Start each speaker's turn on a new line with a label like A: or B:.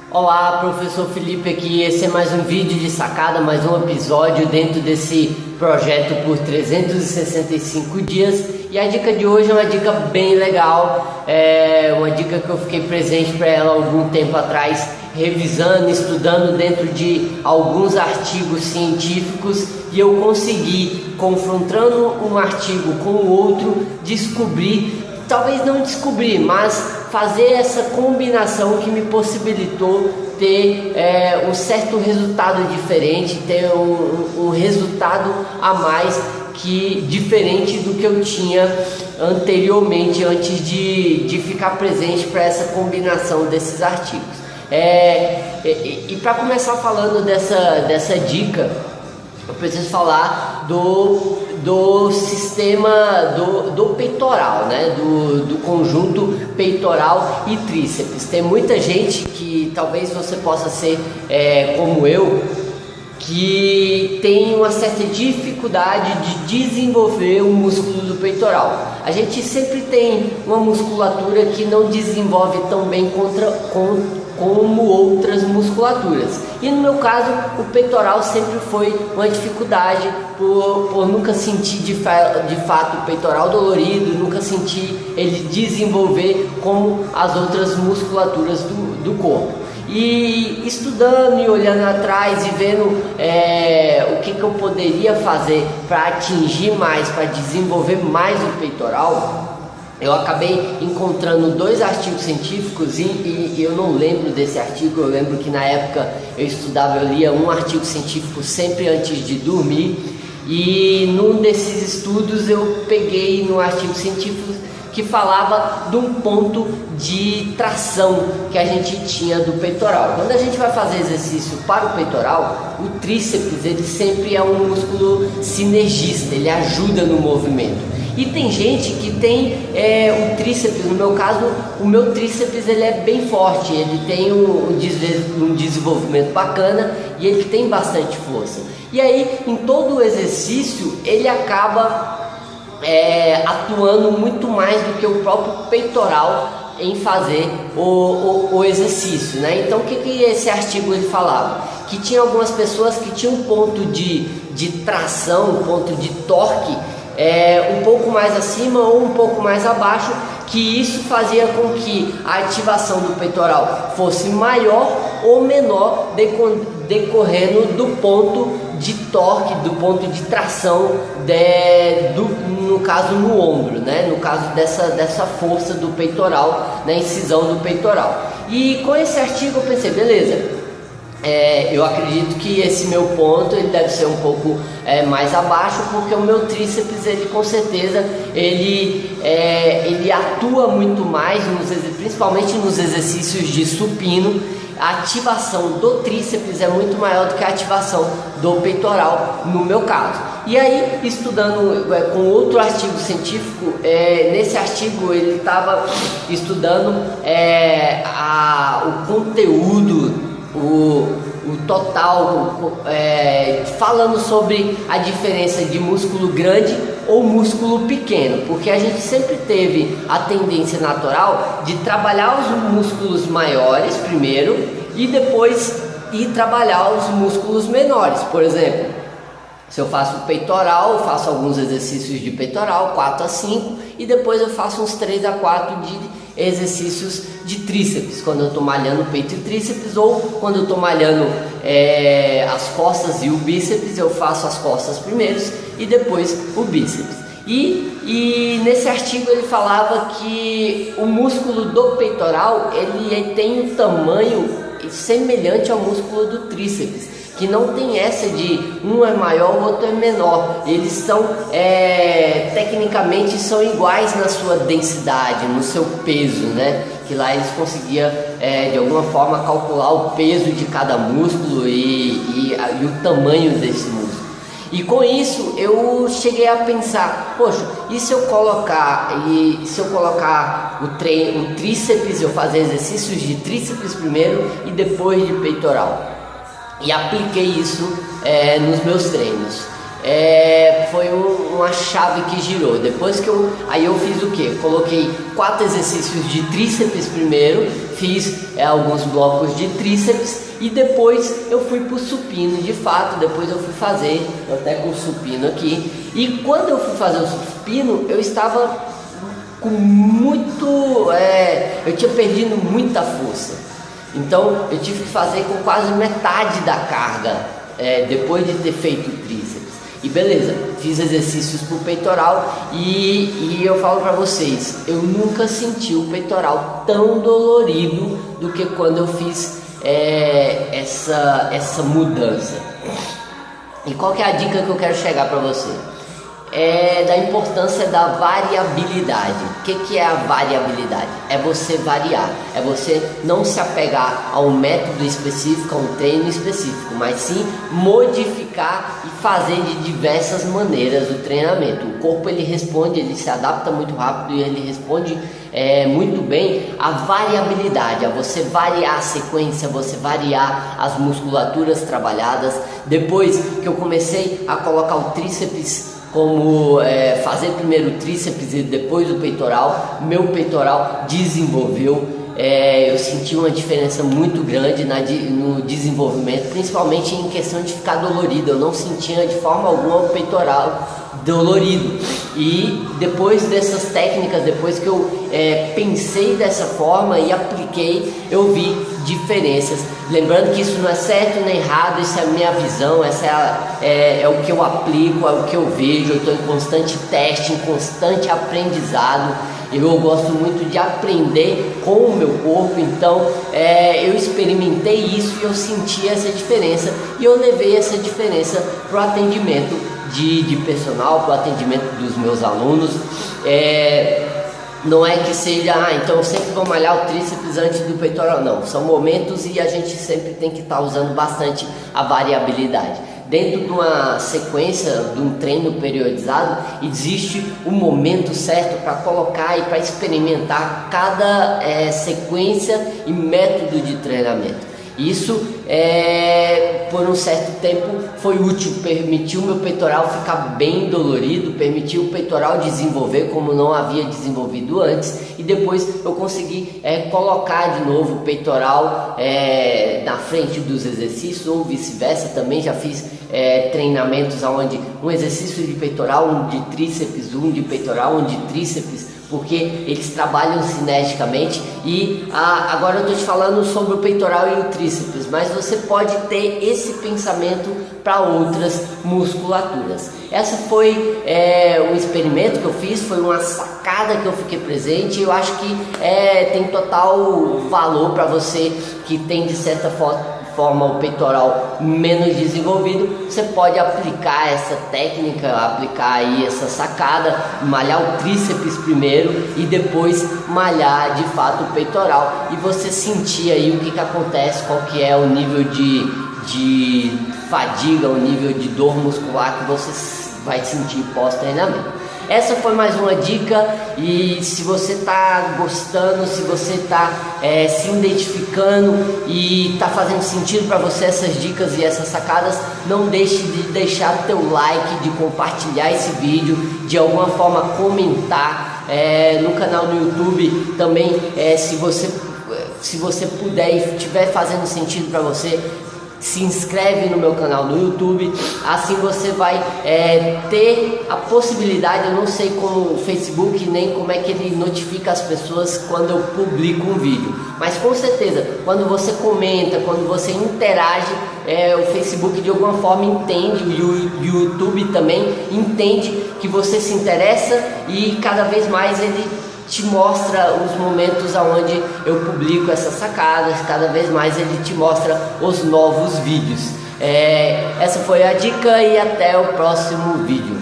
A: Olá, professor Felipe aqui. Esse é mais um vídeo de sacada, mais um episódio dentro desse projeto por 365 dias. E a dica de hoje é uma dica bem legal, uma dica que eu fiquei presente para ela há algum tempo atrás, revisando, estudando dentro de alguns artigos científicos, e eu consegui, confrontando um artigo com o outro, descobrir, talvez não descobrir, mas fazer essa combinação que me possibilitou ter um certo resultado diferente, ter um resultado a mais que diferente do que eu tinha anteriormente, antes de ficar presente para essa combinação desses artigos. E para começar falando dessa dica, eu preciso falar do sistema do peitoral, né? do conjunto peitoral e tríceps. Tem muita gente que talvez você possa ser como eu, que tem uma certa dificuldade de desenvolver o músculo do peitoral. A gente sempre tem uma musculatura que não desenvolve tão bem como outras musculaturas. E no meu caso, o peitoral sempre foi uma dificuldade por nunca sentir de fato o peitoral dolorido, nunca sentir ele desenvolver como as outras musculaturas do corpo. E estudando e olhando atrás e vendo o que eu poderia fazer para atingir mais, para desenvolver mais o peitoral, eu acabei encontrando dois artigos científicos e eu não lembro desse artigo. Eu lembro que na época eu estudava, eu lia um artigo científico sempre antes de dormir, e num desses estudos eu peguei no artigo científico que falava de um ponto de tração que a gente tinha do peitoral. Quando a gente vai fazer exercício para o peitoral, o tríceps ele sempre é um músculo sinergista, ele ajuda no movimento. E tem gente que tem o tríceps, no meu caso, o meu tríceps ele é bem forte, ele tem um desenvolvimento bacana e ele tem bastante força. E aí, em todo o exercício, ele acaba atuando muito mais do que o próprio peitoral em fazer o exercício, né? Então, o que esse artigo ele falava? Que tinha algumas pessoas que tinham um ponto de tração, um ponto de torque um pouco mais acima ou um pouco mais abaixo, que isso fazia com que a ativação do peitoral fosse maior ou menor, decorrendo do ponto de torque, do ponto de tração, no caso no ombro, né? No caso dessa força do peitoral, na incisão do peitoral. E com esse artigo eu pensei, beleza, eu acredito que esse meu ponto ele deve ser um pouco mais abaixo, porque o meu tríceps ele com certeza ele atua muito mais, principalmente nos exercícios de supino. A ativação do tríceps é muito maior do que a ativação do peitoral no meu caso. E aí, estudando com outro artigo científico, nesse artigo ele estava estudando o conteúdo, o total, falando sobre a diferença de músculo grande ou músculo pequeno, porque a gente sempre teve a tendência natural de trabalhar os músculos maiores primeiro e depois ir trabalhar os músculos menores. Por exemplo, se eu faço peitoral, eu faço alguns exercícios de peitoral, 4 a 5, e depois eu faço uns 3 a 4 de exercícios de tríceps, quando eu estou malhando peito e tríceps, ou quando eu estou malhando as costas e o bíceps, eu faço as costas primeiro e depois o bíceps. E nesse artigo ele falava que o músculo do peitoral ele tem um tamanho semelhante ao músculo do tríceps, que não tem essa de um é maior, o outro é menor. Eles são, tecnicamente, são iguais na sua densidade, no seu peso, né? Que lá eles conseguiam, de alguma forma, calcular o peso de cada músculo e o tamanho desse músculo. E com isso eu cheguei a pensar, poxa, e se eu colocar o tríceps, eu fazer exercícios de tríceps primeiro e depois de peitoral? E apliquei isso nos meus treinos. foi uma chave que girou. Depois que eu fiz o que? Coloquei 4 exercícios de tríceps primeiro, fiz alguns blocos de tríceps e depois eu fui pro supino. De fato, depois eu fui fazer, até com o supino aqui. E quando eu fui fazer o supino, eu estava com muito, eu tinha perdido muita força. Então eu tive que fazer com quase metade da carga, depois de ter feito o tríceps. E beleza, fiz exercícios pro peitoral e eu falo pra vocês, eu nunca senti o peitoral tão dolorido do que quando eu fiz essa mudança. E qual que é a dica que eu quero chegar pra você? Da importância da variabilidade. O que é a variabilidade? É você variar, é você não se apegar a um método específico, a um treino específico, mas sim modificar e fazer de diversas maneiras o treinamento. O corpo ele responde, ele se adapta muito rápido e ele responde muito bem a variabilidade, a você variar a sequência, você variar as musculaturas trabalhadas. Depois que eu comecei a colocar o tríceps como fazer primeiro o tríceps e depois o peitoral, meu peitoral desenvolveu, eu senti uma diferença muito grande no desenvolvimento, principalmente em questão de ficar dolorido. Eu não sentia de forma alguma o peitoral dolorido. E depois dessas técnicas, depois que eu pensei dessa forma e apliquei, eu vi diferenças. Lembrando que isso não é certo nem errado, isso é a minha visão, essa é o que eu aplico, é o que eu vejo. Eu estou em constante teste, em constante aprendizado. Eu gosto muito de aprender com o meu corpo, então eu experimentei isso e eu senti essa diferença e eu levei essa diferença para o atendimento de personal, para o atendimento dos meus alunos. Não é que seja, então eu sempre vou malhar o tríceps antes do peitoral, não. São momentos e a gente sempre tem que estar usando bastante a variabilidade. Dentro de uma sequência, de um treino periodizado, existe o momento certo para colocar e para experimentar cada sequência e método de treinamento. Isso, por um certo tempo, foi útil, permitiu meu peitoral ficar bem dolorido, permitiu o peitoral desenvolver como não havia desenvolvido antes, e depois eu consegui colocar de novo o peitoral na frente dos exercícios, ou vice-versa. Também já fiz treinamentos onde um exercício de peitoral, um de tríceps, um de peitoral, um de tríceps, porque eles trabalham sinergicamente. E agora eu estou te falando sobre o peitoral e o tríceps, mas você pode ter esse pensamento para outras musculaturas. Essa foi um experimento que eu fiz, foi uma sacada que eu fiquei presente. Eu acho que tem total valor para você que tem de certa forma o peitoral menos desenvolvido. Você pode aplicar essa técnica, aplicar aí essa sacada, malhar o tríceps primeiro e depois malhar de fato o peitoral, e você sentir aí o que acontece, qual que é o nível de fadiga, o nível de dor muscular que você vai sentir pós-treinamento. Essa foi mais uma dica, e se você está gostando, se você está se identificando e está fazendo sentido para você essas dicas e essas sacadas, não deixe de deixar teu like, de compartilhar esse vídeo, de alguma forma comentar no canal do YouTube também. Se você puder e estiver fazendo sentido para você, se inscreve no meu canal no YouTube. Assim você vai ter a possibilidade, eu não sei como o Facebook nem como é que ele notifica as pessoas quando eu publico um vídeo, mas com certeza quando você comenta, quando você interage, o Facebook de alguma forma entende, e o YouTube também entende que você se interessa, e cada vez mais ele te mostra os momentos onde eu publico essas sacadas, cada vez mais ele te mostra os novos vídeos. Essa foi a dica, e até o próximo vídeo.